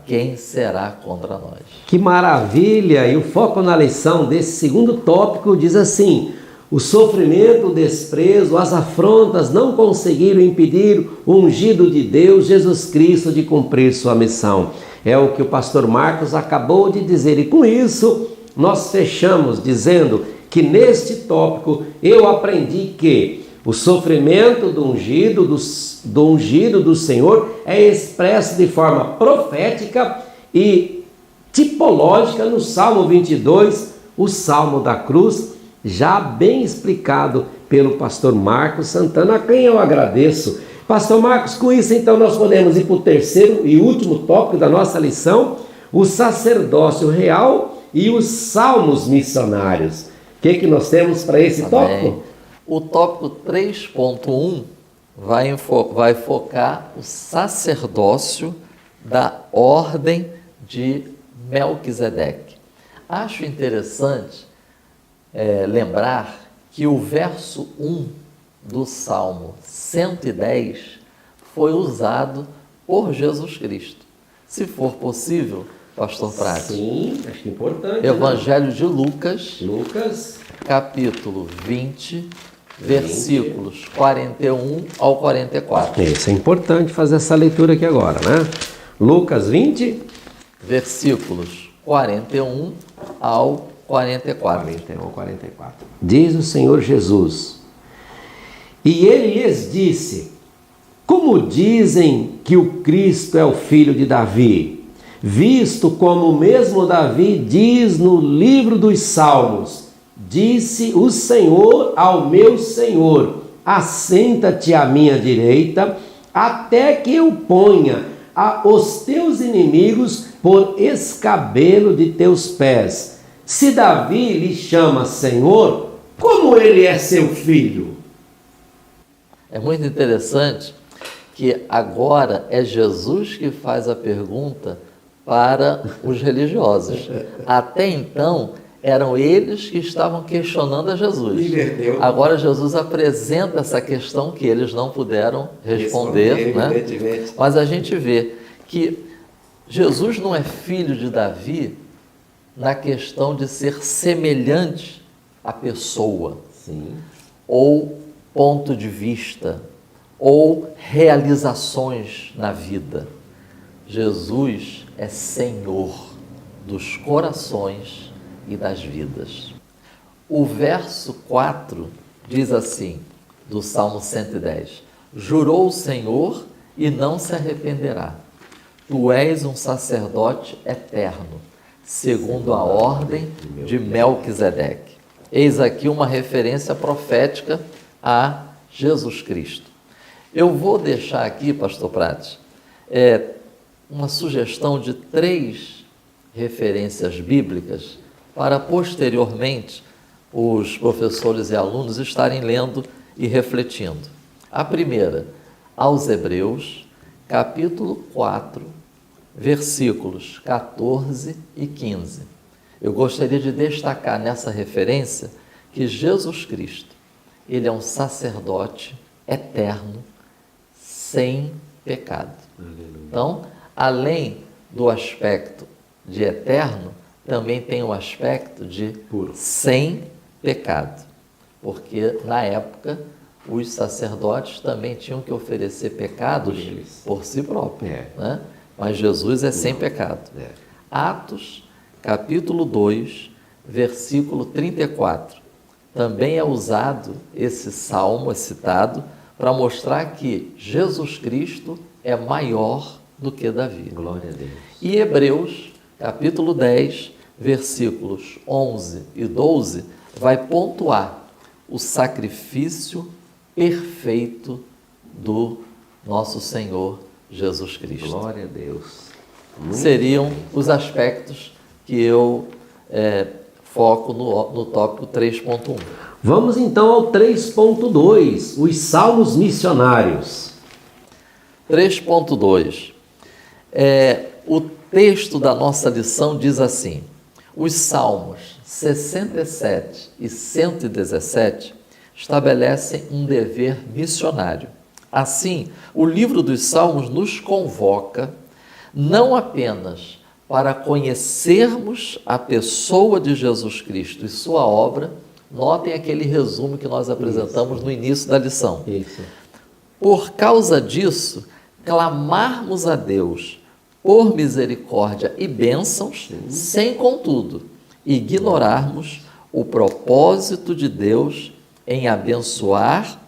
quem será contra nós? Que maravilha! E o foco na lição desse segundo tópico diz assim: o sofrimento, o desprezo, as afrontas não conseguiram impedir o ungido de Deus, Jesus Cristo, de cumprir sua missão. É o que o pastor Marcos acabou de dizer. E com isso, nós fechamos dizendo que que neste tópico eu aprendi que o sofrimento do ungido do Senhor é expresso de forma profética e tipológica no Salmo 22, o Salmo da Cruz, já bem explicado pelo pastor Marcos Santana, a quem eu agradeço. Pastor Marcos, com isso então nós podemos ir para o terceiro e último tópico da nossa lição, o sacerdócio real e os salmos missionários. O que nós temos para esse tópico? O tópico 3.1 vai focar o sacerdócio da ordem de Melquisedeque. Acho interessante lembrar que o verso 1 do Salmo 110 foi usado por Jesus Cristo. Se for possível, pastor Prati. Sim, acho importante. Evangelho de Lucas, capítulo 20, versículos 41 ao 44. Isso é importante fazer essa leitura aqui agora, né? Lucas 20, versículos 41 ao 44. 41 ao 44. Diz o Senhor Jesus: e ele lhes disse: como dizem que o Cristo é o filho de Davi, visto como mesmo Davi diz no livro dos Salmos: disse o Senhor ao meu Senhor: assenta-te à minha direita, até que eu ponha os teus inimigos por escabelo de teus pés. Se Davi lhe chama Senhor, como ele é seu filho? É muito interessante que agora é Jesus que faz a pergunta para os religiosos. Até então, eram eles que estavam questionando a Jesus. Agora Jesus apresenta essa questão que eles não puderam responder, né? Mas a gente vê que Jesus não é filho de Davi na questão de ser semelhante à pessoa, Sim. ou ponto de vista, ou realizações na vida. Jesus é Senhor dos corações e das vidas. O verso 4 diz assim, do Salmo 110: jurou o Senhor e não se arrependerá. Tu és um sacerdote eterno, segundo a ordem de Melquisedeque. Eis aqui uma referência profética a Jesus Cristo. Eu vou deixar aqui, pastor Prati, uma sugestão de 3 referências bíblicas para posteriormente os professores e alunos estarem lendo e refletindo. A primeira, aos Hebreus, capítulo 4, versículos 14 e 15. Eu gostaria de destacar nessa referência que Jesus Cristo, ele é um sacerdote eterno, sem pecado. Então, além do aspecto de eterno, também tem o aspecto de puro, sem pecado. Porque, na época, os sacerdotes também tinham que oferecer pecados por si próprios. Né? Mas Jesus é sem pecado. Atos, capítulo 2, versículo 34. Também é usado esse salmo, é citado, para mostrar que Jesus Cristo é maior do que Davi. Glória a Deus. E Hebreus, capítulo 10, versículos 11 e 12, vai pontuar o sacrifício perfeito do nosso Senhor Jesus Cristo. Glória a Deus. Seriam os aspectos que eu foco no tópico 3.1. Vamos então ao 3.2, os salmos missionários. 3.2. O texto da nossa lição diz assim: os salmos 67 e 117 estabelecem um dever missionário. Assim, o livro dos Salmos nos convoca não apenas para conhecermos a pessoa de Jesus Cristo e sua obra. Notem aquele resumo que nós apresentamos no início da lição. Isso. Por causa disso, clamarmos a Deus por misericórdia e bênçãos, sem, contudo, ignorarmos o propósito de Deus em abençoar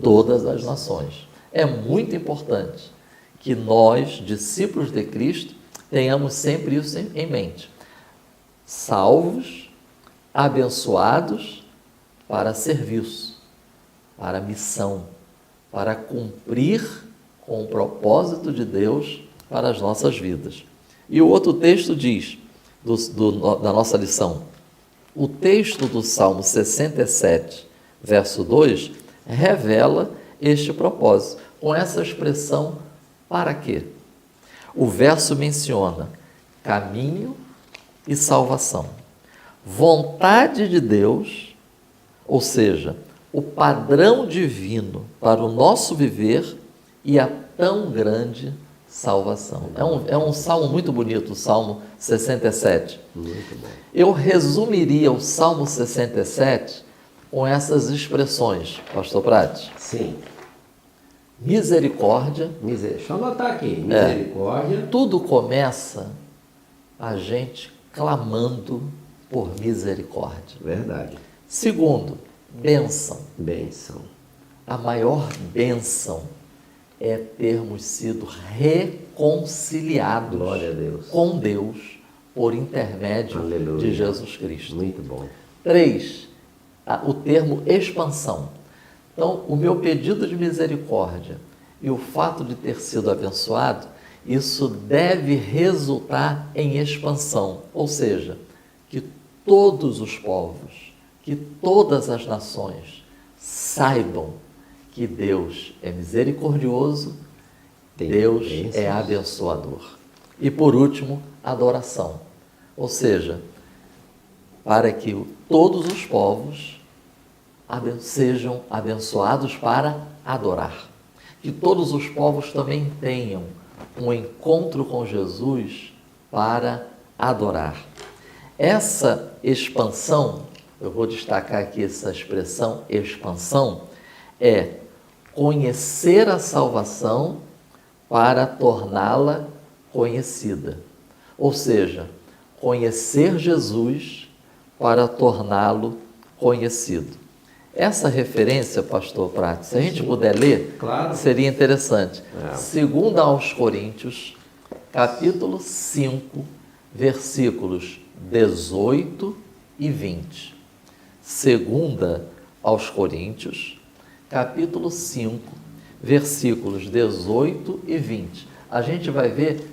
todas as nações. É muito importante que nós, discípulos de Cristo, tenhamos sempre isso em mente. Salvos, abençoados para serviço, para missão, para cumprir com o propósito de Deus para as nossas vidas. E o outro texto diz, da nossa lição, o texto do Salmo 67, verso 2, revela este propósito, com essa expressão, para quê? O verso menciona caminho e salvação, vontade de Deus, ou seja, o padrão divino para o nosso viver e a tão grande salvação. É um salmo muito bonito, o Salmo 67. Muito bom. Eu resumiria o Salmo 67 com essas expressões, Pastor Prates. Sim. Misericórdia. Deixa eu anotar aqui. Misericórdia. Tudo começa a gente clamando por misericórdia. Verdade. Segundo, bênção. Bênção. A maior bênção é termos sido reconciliados Glória a Deus. com Deus por intermédio Aleluia. de Jesus Cristo. Muito bom. 3, o termo expansão. Então, o meu pedido de misericórdia e o fato de ter sido abençoado, isso deve resultar em expansão, ou seja, que todos os povos, que todas as nações saibam que Deus é misericordioso, Deus é abençoador. E por último, adoração, ou seja, para que todos os povos sejam abençoados para adorar. Que todos os povos também tenham um encontro com Jesus para adorar. Essa expansão, eu vou destacar aqui essa expressão expansão, é conhecer a salvação para torná-la conhecida. Ou seja, conhecer Jesus para torná-lo conhecido. Essa referência, pastor Prates, se a gente puder ler, claro, seria interessante. Segunda aos Coríntios, capítulo 5, versículos 18 e 20. Segunda aos Coríntios, capítulo 5, versículos 18 e 20. A gente vai ver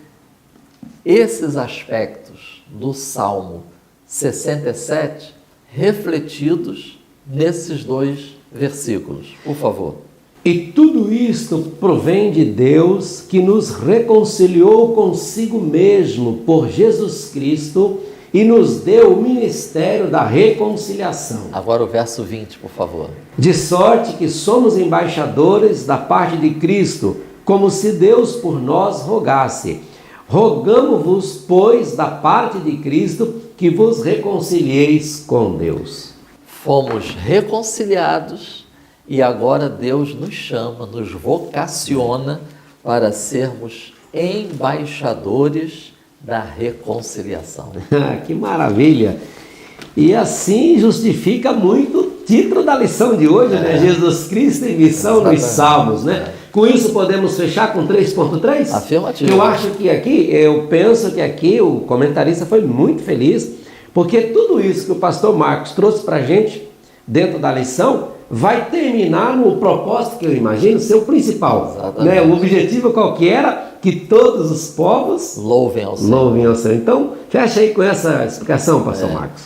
esses aspectos do Salmo 67 refletidos nesses dois versículos. Por favor. E tudo isto provém de Deus, que nos reconciliou consigo mesmo por Jesus Cristo e nos deu o ministério da reconciliação. Agora o verso 20, por favor. De sorte que somos embaixadores da parte de Cristo, como se Deus por nós rogasse. Rogamo-vos, pois, da parte de Cristo, que vos reconcilieis com Deus. Fomos reconciliados e agora Deus nos chama, nos vocaciona para sermos embaixadores da reconciliação. Que maravilha! E assim justifica muito o título da lição de hoje, né? Jesus Cristo em missão nos Salmos, né? Com isso podemos fechar com 3.3? Afirmativo. Eu penso que aqui o comentarista foi muito feliz, porque tudo isso que o pastor Marcos trouxe para a gente dentro da lição vai terminar no propósito que eu imagino ser o principal. Né? O objetivo qual que era? Que todos os povos louvem ao Senhor. Louvem ao Senhor. Então, fecha aí com essa explicação, pastor Marcos.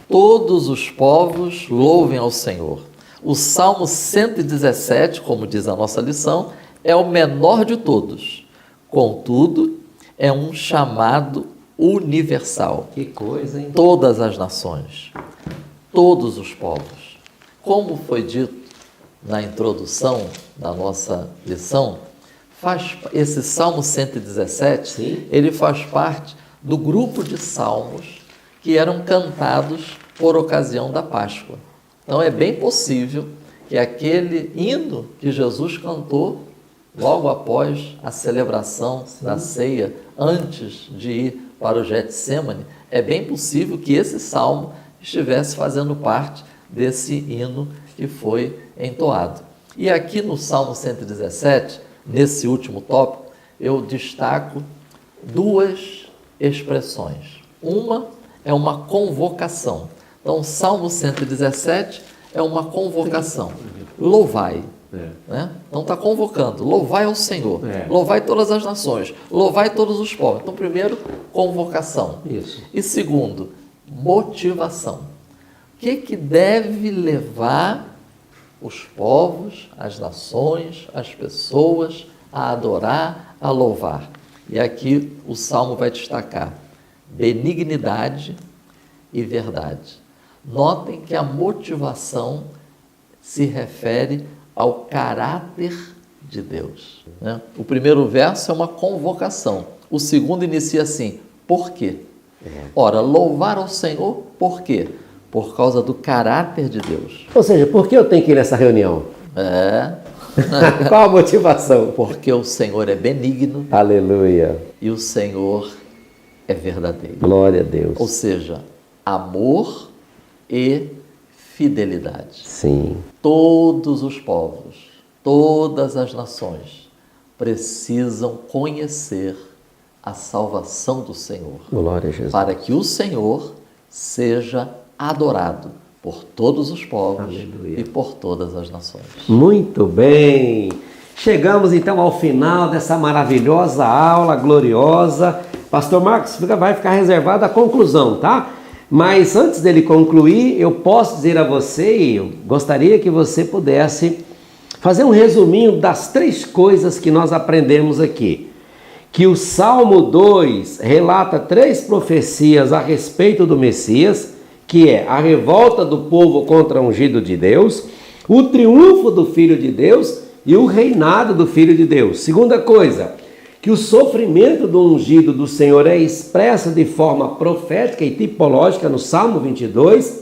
Todos os povos louvem ao Senhor. O Salmo 117, como diz a nossa lição, é o menor de todos. Contudo, é um chamado universal. Que coisa, hein? Todas as nações, todos os povos. Como foi dito na introdução da nossa lição, esse Salmo 117, Sim. ele faz parte do grupo de salmos que eram cantados por ocasião da Páscoa. Então é bem possível que aquele hino que Jesus cantou logo após a celebração da ceia, antes de ir para o Getsemane, é bem possível que esse salmo estivesse fazendo parte desse hino que foi entoado. E aqui no Salmo 117, nesse último tópico, eu destaco duas expressões. Uma é uma convocação. Então, o Salmo 117 é uma convocação. Louvai. Né? Então está convocando, louvai ao Senhor, louvai todas as nações, louvai todos os povos. Então, primeiro, convocação. Isso. E segundo, motivação. O que deve levar os povos, as nações, as pessoas a adorar, a louvar? E aqui o Salmo vai destacar benignidade e verdade. Notem que a motivação se refere ao caráter de Deus. Né? O primeiro verso é uma convocação. O segundo inicia assim, por quê? Ora, louvar ao Senhor, por quê? Por causa do caráter de Deus. Ou seja, por que eu tenho que ir nessa reunião? Qual a motivação? Porque o Senhor é benigno. Aleluia. E o Senhor é verdadeiro. Glória a Deus. Ou seja, amor e fidelidade. Sim. Todos os povos, todas as nações precisam conhecer a salvação do Senhor. Glória a Jesus. Para que o Senhor seja adorado por todos os povos. Aleluia. E por todas as nações. Muito bem. Chegamos então ao final dessa maravilhosa aula gloriosa. Pastor Marcos, vai ficar reservada a conclusão, tá? Mas antes dele concluir, eu posso dizer a você, e eu gostaria que você pudesse fazer um resuminho das 3 coisas que nós aprendemos aqui. Que o Salmo 2 relata 3 profecias a respeito do Messias, que é a revolta do povo contra o ungido de Deus, o triunfo do Filho de Deus e o reinado do Filho de Deus. Segunda coisa, que o sofrimento do ungido do Senhor é expresso de forma profética e tipológica no Salmo 22,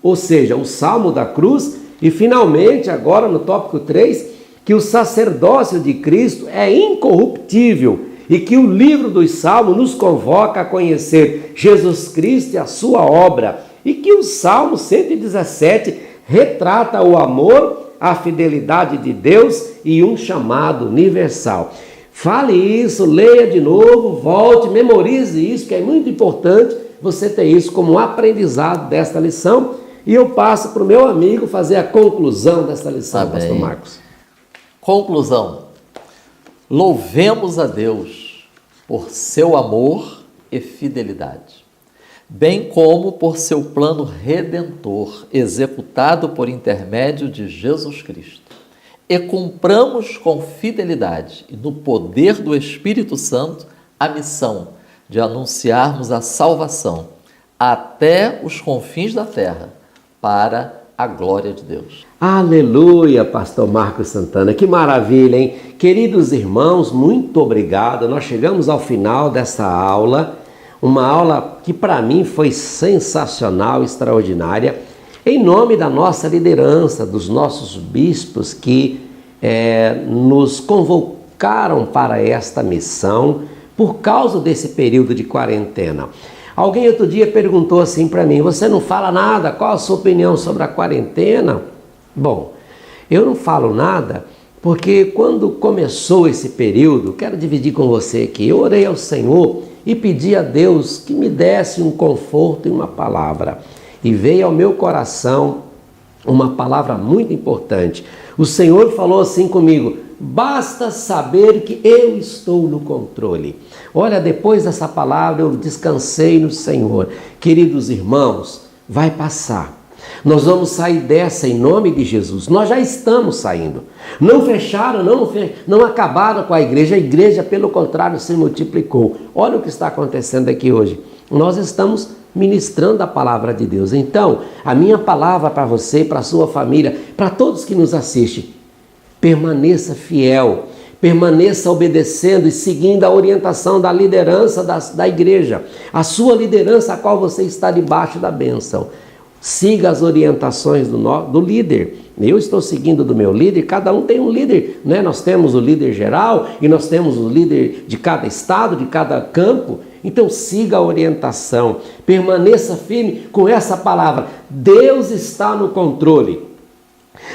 ou seja, o Salmo da cruz. E finalmente, agora no tópico 3, que o sacerdócio de Cristo é incorruptível e que o livro dos Salmos nos convoca a conhecer Jesus Cristo e a sua obra, e que o Salmo 117 retrata o amor, a fidelidade de Deus e um chamado universal. Fale isso, leia de novo, volte, memorize isso, que é muito importante você ter isso como um aprendizado desta lição. E eu passo para o meu amigo fazer a conclusão desta lição, Pastor Marcos. Conclusão. Louvemos a Deus por seu amor e fidelidade, bem como por seu plano redentor, executado por intermédio de Jesus Cristo. E cumpramos com fidelidade e no poder do Espírito Santo a missão de anunciarmos a salvação até os confins da terra, para a glória de Deus. Aleluia, Pastor Marcos Santana, que maravilha, hein? Queridos irmãos, muito obrigado. Nós chegamos ao final dessa aula, uma aula que para mim foi sensacional, extraordinária. Em nome da nossa liderança, dos nossos bispos que nos convocaram para esta missão por causa desse período de quarentena. Alguém outro dia perguntou assim para mim, você não fala nada, qual a sua opinião sobre a quarentena? Bom, eu não falo nada porque quando começou esse período, quero dividir com você que eu orei ao Senhor e pedi a Deus que me desse um conforto e uma palavra. E veio ao meu coração uma palavra muito importante. O Senhor falou assim comigo, basta saber que eu estou no controle. Olha, depois dessa palavra eu descansei no Senhor. Queridos irmãos, vai passar. Nós vamos sair dessa em nome de Jesus. Nós já estamos saindo. Não fecharam, não acabaram com a igreja, pelo contrário, se multiplicou. Olha o que está acontecendo aqui hoje. Nós estamos ministrando a palavra de Deus. Então, a minha palavra para você, para a sua família, para todos que nos assistem, permaneça fiel, permaneça obedecendo e seguindo a orientação da liderança da igreja, a sua liderança a qual você está debaixo da bênção. Siga as orientações do líder. Eu estou seguindo do meu líder, cada um tem um líder, né? Nós temos o líder geral e nós temos o líder de cada estado, de cada campo. Então siga a orientação, permaneça firme com essa palavra. Deus está no controle.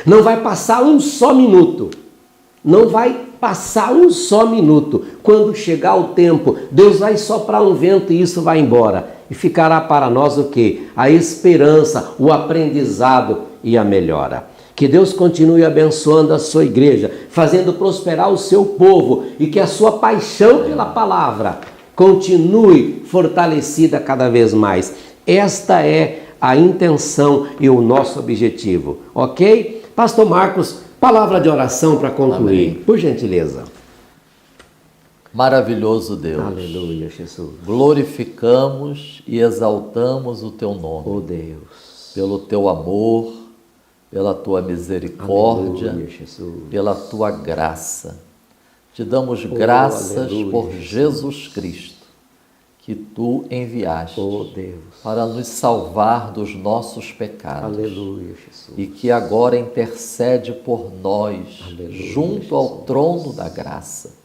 Não vai passar um só minuto. Não vai passar um só minuto. Quando chegar o tempo, Deus vai soprar um vento e isso vai embora. E ficará para nós o quê? A esperança, o aprendizado e a melhora. Que Deus continue abençoando a sua igreja, fazendo prosperar o seu povo e que a sua paixão pela palavra continue fortalecida cada vez mais. Esta é a intenção e o nosso objetivo, ok? Pastor Marcos, palavra de oração para concluir, Amém. por gentileza. Maravilhoso Deus. Aleluia, Jesus. Glorificamos e exaltamos o teu nome. Oh Deus. Pelo teu amor, pela tua misericórdia, Aleluia, Jesus. pela tua graça. Te damos graças aleluia, por Jesus. Jesus Cristo, que tu enviaste Oh Deus. para nos salvar dos nossos pecados. Aleluia, Jesus. E que agora intercede por nós, Aleluia, junto ao Jesus. trono da graça.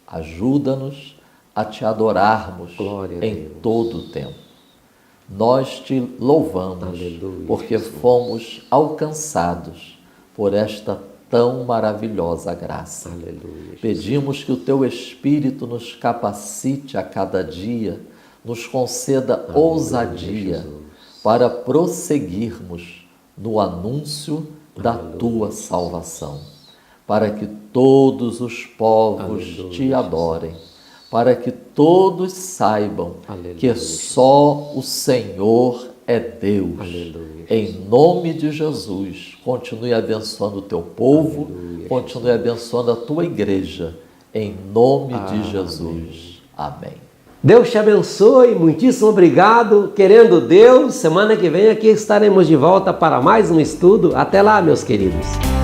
Ajuda-nos a te adorarmos Glória a em Deus. todo o tempo. Nós te louvamos, Aleluia, porque Jesus. fomos alcançados por esta tão maravilhosa graça. Aleluia, Jesus. Pedimos que o teu Espírito nos capacite a cada dia, nos conceda ousadia Jesus. para prosseguirmos no anúncio da Aleluia, tua salvação, para que todos os povos Aleluia, te adorem, para que todos saibam Aleluia, que só o Senhor é Deus. Aleluia, Em nome de Jesus, continue abençoando o teu povo, Aleluia, continue abençoando a tua igreja, em nome de Amém. Jesus. Amém. Deus te abençoe, muitíssimo obrigado. Querendo Deus, semana que vem aqui estaremos de volta para mais um estudo. Até lá, meus queridos.